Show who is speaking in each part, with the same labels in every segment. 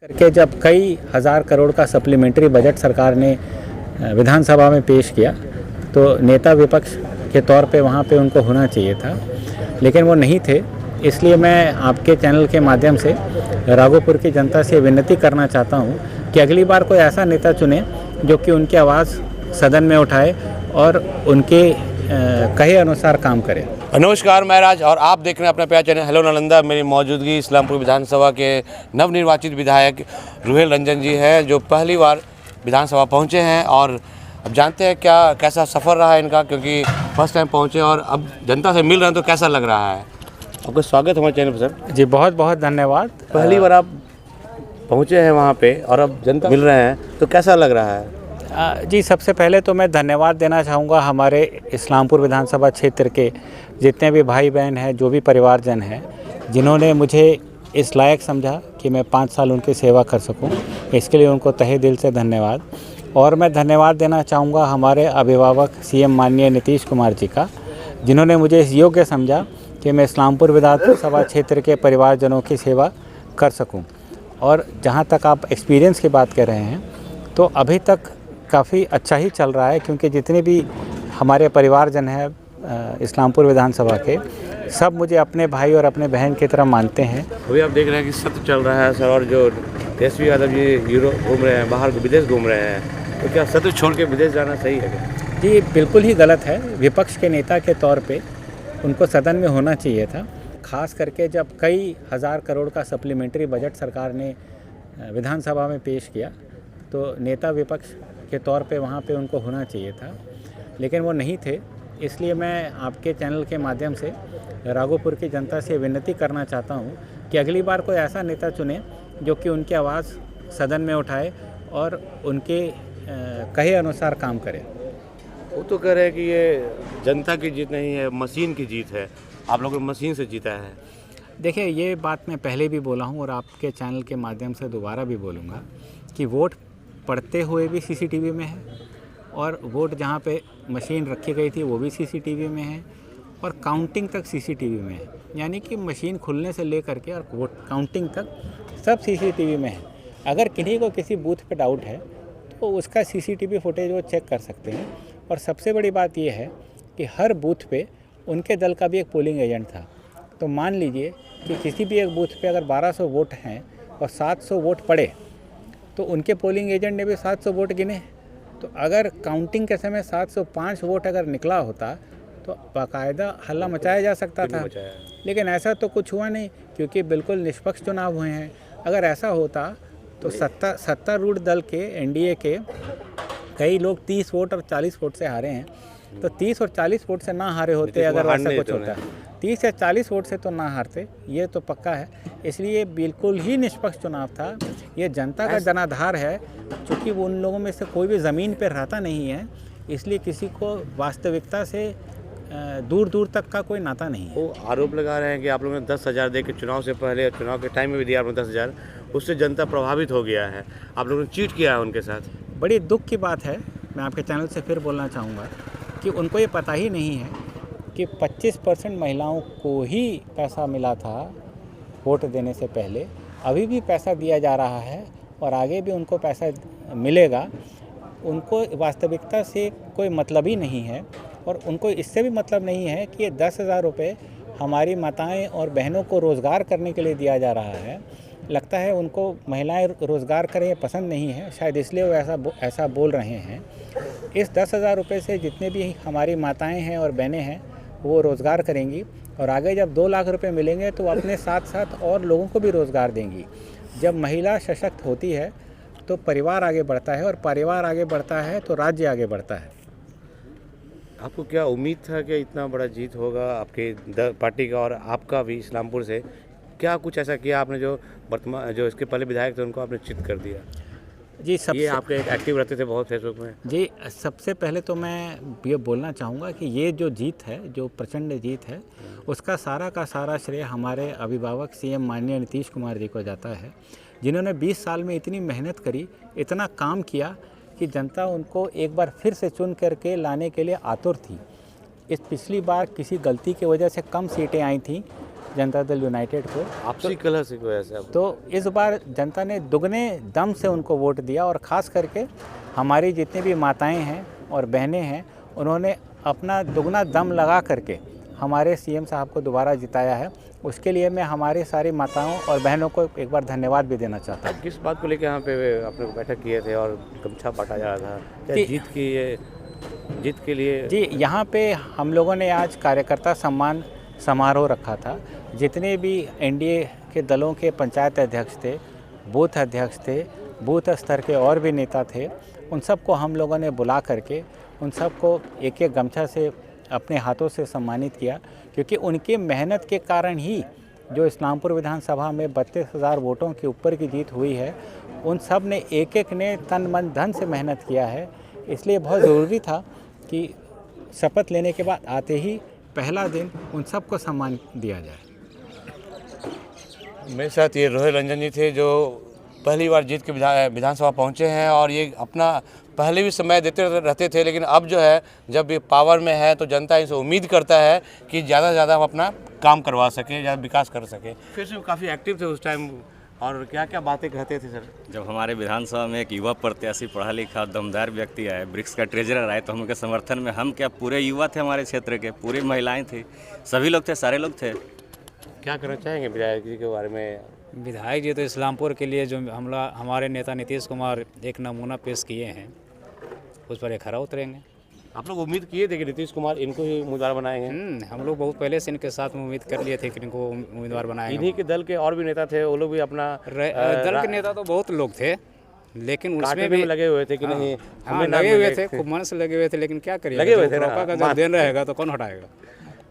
Speaker 1: करके जब कई हज़ार करोड़ का सप्लीमेंट्री बजट सरकार ने विधानसभा में पेश किया तो नेता विपक्ष के तौर पे वहाँ पे उनको होना चाहिए था, लेकिन वो नहीं थे। इसलिए मैं आपके चैनल के माध्यम से राघोपुर की जनता से विनती करना चाहता हूँ कि अगली बार कोई ऐसा नेता चुने जो कि उनकी आवाज़ सदन में उठाए और उनके कहे अनुसार काम करे।
Speaker 2: नमस्कार, मैं राज और आप देख रहे हैं अपना प्यारा चैनल हेलो नालंदा। मेरी मौजूदगी इस्लामपुर विधानसभा के नवनिर्वाचित विधायक रुहेल रंजन जी हैं, जो पहली बार विधानसभा पहुंचे हैं। और अब जानते हैं कैसा सफ़र रहा है इनका, क्योंकि फर्स्ट टाइम पहुंचे और अब जनता से मिल रहे हैं, तो कैसा लग रहा है। आपका स्वागत हमारे चैनल पर सर।
Speaker 1: जी बहुत बहुत धन्यवाद।
Speaker 2: पहली बार आप पहुँचे हैं वहाँ पर और अब जनता मिल रहे हैं, तो कैसा लग रहा है।
Speaker 1: जी सबसे पहले तो मैं धन्यवाद देना चाहूँगा हमारे इस्लामपुर विधानसभा क्षेत्र के जितने भी भाई बहन हैं, जो भी परिवारजन हैं, जिन्होंने मुझे इस लायक समझा कि मैं 5 साल उनकी सेवा कर सकूं। इसके लिए उनको तहे दिल से धन्यवाद। और मैं धन्यवाद देना चाहूँगा हमारे अभिभावक सीएम माननीय नीतीश कुमार जी का, जिन्होंने मुझे इस योग्य समझा कि मैं इस्लामपुर विधानसभा क्षेत्र के परिवारजनों की सेवा कर सकूँ। और जहाँ तक आप एक्सपीरियंस की बात कर रहे हैं, तो अभी तक काफ़ी अच्छा ही चल रहा है, क्योंकि जितने भी हमारे परिवारजन हैं इस्लामपुर विधानसभा के, सब मुझे अपने भाई और अपने बहन की तरह मानते हैं।
Speaker 2: अभी आप देख रहे हैं कि सत्र चल रहा है सर, और जो तेजस्वी यादव जी यूरोप घूम रहे हैं, बाहर विदेश घूम रहे हैं, तो क्या सत्र छोड़ के विदेश जाना सही है क्या?
Speaker 1: जी बिल्कुल ही गलत है। विपक्ष के नेता के तौर पे उनको सदन में होना चाहिए था, खास करके जब कई हज़ार करोड़ का सप्लीमेंट्री बजट सरकार ने विधानसभा में पेश किया तो नेता विपक्ष के तौर पे वहाँ पे उनको होना चाहिए था, लेकिन वो नहीं थे। इसलिए मैं आपके चैनल के माध्यम से राघोपुर की जनता से विनती करना चाहता हूँ कि अगली बार कोई ऐसा नेता चुने जो कि उनकी आवाज़ सदन में उठाए और उनके कहे अनुसार काम करे।
Speaker 2: वो तो कह रहे हैं कि ये जनता की जीत नहीं है, मशीन की जीत है। आप लोगों ने मशीन से जीता है।
Speaker 1: देखिए, ये बात मैं पहले भी बोला हूँ और आपके चैनल के माध्यम से दोबारा भी बोलूँगा कि वोट पड़ते हुए भी सीसीटीवी में है, और वोट जहाँ पे मशीन रखी गई थी वो भी सीसीटीवी में है, और काउंटिंग तक सीसीटीवी में है। यानी कि मशीन खुलने से लेकर के और वोट काउंटिंग तक सब सीसीटीवी में है। अगर किन्हीं को किसी बूथ पे डाउट है तो उसका सीसीटीवी फुटेज वो चेक कर सकते हैं। और सबसे बड़ी बात यह है कि हर बूथ पे उनके दल का भी एक पोलिंग एजेंट था। तो मान लीजिए कि किसी भी एक बूथ पे अगर 1200 वोट हैं और 700 वोट पड़े, तो उनके पोलिंग एजेंट ने भी 700 वोट गिने। तो अगर काउंटिंग के समय 705 वोट अगर निकला होता तो बाकायदा हल्ला मचाया जा सकता था, लेकिन ऐसा तो कुछ हुआ नहीं, क्योंकि बिल्कुल निष्पक्ष चुनाव हुए हैं। अगर ऐसा होता तो सत्तारूढ़ दल के एनडीए के कई लोग 30 वोट और 40 वोट से हारे हैं, तो 30 और 40 वोट से ना हारे होते, अगर ऐसा कुछ होता 30 या 40 वोट से तो ना हारते, ये तो पक्का है। इसलिए बिल्कुल ही निष्पक्ष चुनाव था। ये जनता का जनाधार है, क्योंकि वो उन लोगों में से कोई भी ज़मीन पर रहता नहीं है, इसलिए किसी को वास्तविकता से दूर दूर तक का कोई नाता नहीं है।
Speaker 2: वो आरोप लगा रहे हैं कि आप लोगों ने 10,000 दे के चुनाव से पहले, चुनाव के टाइम में भी दिया आपने 10,000, उससे जनता प्रभावित हो गया है। आप लोगों ने चीट किया है उनके साथ।
Speaker 1: बड़ी दुख की बात है। मैं आपके चैनल से फिर बोलना चाहूँगा कि उनको ये पता ही नहीं है कि 25% महिलाओं को ही पैसा मिला था वोट देने से पहले। अभी भी पैसा दिया जा रहा है और आगे भी उनको पैसा मिलेगा। उनको वास्तविकता से कोई मतलब ही नहीं है, और उनको इससे भी मतलब नहीं है कि ये 10,000 रुपये हमारी माताएं और बहनों को रोज़गार करने के लिए दिया जा रहा है। लगता है उनको महिलाएं रोज़गार करें पसंद नहीं है, शायद इसलिए वो ऐसा बोल रहे हैं। इस 10,000 रुपये से जितने भी हमारी माताएं हैं और बहनें हैं वो रोज़गार करेंगी, और आगे जब 2 लाख रुपए मिलेंगे तो अपने साथ साथ और लोगों को भी रोज़गार देंगी। जब महिला सशक्त होती है तो परिवार आगे बढ़ता है, और परिवार आगे बढ़ता है तो राज्य आगे बढ़ता है।
Speaker 2: आपको क्या उम्मीद था कि इतना बड़ा जीत होगा आपके पार्टी का और आपका भी इस्लामपुर से? क्या कुछ ऐसा किया आपने जो इसके पहले विधायक थे उनको आपने चित कर दिया?
Speaker 1: जी
Speaker 2: ये आपके एक्टिव रहते थे बहुत फेसबुक में।
Speaker 1: जी सबसे पहले तो मैं ये बोलना चाहूँगा कि ये जो जीत है, जो प्रचंड जीत है, उसका सारा का सारा श्रेय हमारे अभिभावक सीएम माननीय नीतीश कुमार जी को जाता है, जिन्होंने 20 साल में इतनी मेहनत करी, इतना काम किया कि जनता उनको एक बार फिर से चुन करके लाने के लिए आतुर थी। इस पिछली बार किसी गलती की वजह से कम सीटें आई थी, जनता दल यूनाइटेड को।
Speaker 2: आपसी कलह से कोई ऐसा
Speaker 1: तो इस बार जनता ने दुगने दम से उनको वोट दिया और ख़ास करके हमारी जितनी भी माताएं हैं और बहनें हैं, उन्होंने अपना दुगना दम लगा करके हमारे सीएम साहब को दोबारा जिताया है। उसके लिए मैं हमारी सारी माताओं और बहनों को एक बार धन्यवाद भी देना चाहता हूँ।
Speaker 2: किस बात को लेकर यहाँ पे आपने बैठक किए थे और गमछा बांटा जा रहा था? क्या जीत के लिए?
Speaker 1: जी, यहाँ पे हम लोगों ने आज कार्यकर्ता सम्मान समारोह रखा था। जितने भी एनडीए के दलों के पंचायत अध्यक्ष थे, बूथ अध्यक्ष थे, बूथ स्तर के और भी नेता थे, उन सबको हम लोगों ने बुला करके उन सबको एक एक गमछा से अपने हाथों से सम्मानित किया, क्योंकि उनके मेहनत के कारण ही जो इस्लामपुर विधानसभा में 32,000 वोटों के ऊपर की जीत हुई है, उन सब ने एक एक ने तन मन धन से मेहनत किया है। इसलिए बहुत ज़रूरी था कि शपथ लेने के बाद आते ही पहला दिन उन सबको सम्मान दिया जाए।
Speaker 2: मेरे साथ ये रोहिल रंजन जी थे, जो पहली बार जीत के विधानसभा पहुंचे हैं और ये अपना पहले भी समय देते रहते थे, लेकिन अब जो है जब ये पावर में है तो जनता इनसे उम्मीद करता है कि ज़्यादा से ज़्यादा हम अपना काम करवा सकें, ज़्यादा विकास कर सकें। फिर से काफ़ी एक्टिव थे उस टाइम, और क्या क्या बातें कहते थे सर?
Speaker 3: जब हमारे विधानसभा में एक युवा प्रत्याशी, पढ़ा लिखा दमदार व्यक्ति आए, ब्रिक्स का ट्रेजरर आए, तो हम उनके समर्थन में, हम क्या पूरे युवा थे, हमारे क्षेत्र के पूरी महिलाएं थी, सभी लोग थे, सारे लोग थे।
Speaker 2: क्या करना चाहेंगे विधायक जी के बारे में?
Speaker 4: विधायक जी तो इस्लामपुर के लिए जो हमारे नेता नीतीश कुमार एक नमूना पेश किए हैं, उस पर एक खरा उतरेंगे।
Speaker 2: आप लोग उम्मीद किए थे कि नीतीश कुमार इनको ही उम्मीदवार बनाएंगे?
Speaker 4: हम लोग बहुत पहले से इनके साथ में उम्मीद कर लिए थे कि इनको उम्मीदवार बनाएंगे।
Speaker 2: इन्हीं के दल के और भी नेता थे, वो लोग भी अपना
Speaker 4: दल के नेता तो बहुत लोग थे, लेकिन उसमें भी
Speaker 2: लगे हुए थे कि नहीं,
Speaker 4: हाँ, लगे हुए थे, खूब मन से लगे हुए थे, लेकिन क्या करिए,
Speaker 2: लगे हुए थे
Speaker 4: का जब दिन रहेगा तो कौन हटाएगा।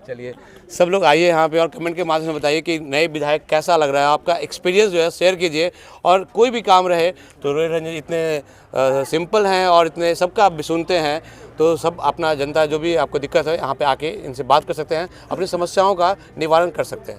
Speaker 2: चलिए, सब लोग आइए यहाँ पे और कमेंट के माध्यम से बताइए कि नए विधायक कैसा लग रहा है, आपका एक्सपीरियंस जो है शेयर कीजिए। और कोई भी काम रहे तो रोहिल रंजन इतने सिंपल हैं और इतने सबका आप भी सुनते हैं, तो सब अपना जनता जो भी आपको दिक्कत है यहाँ पे आके इनसे बात कर सकते हैं, अपनी समस्याओं का निवारण कर सकते हैं।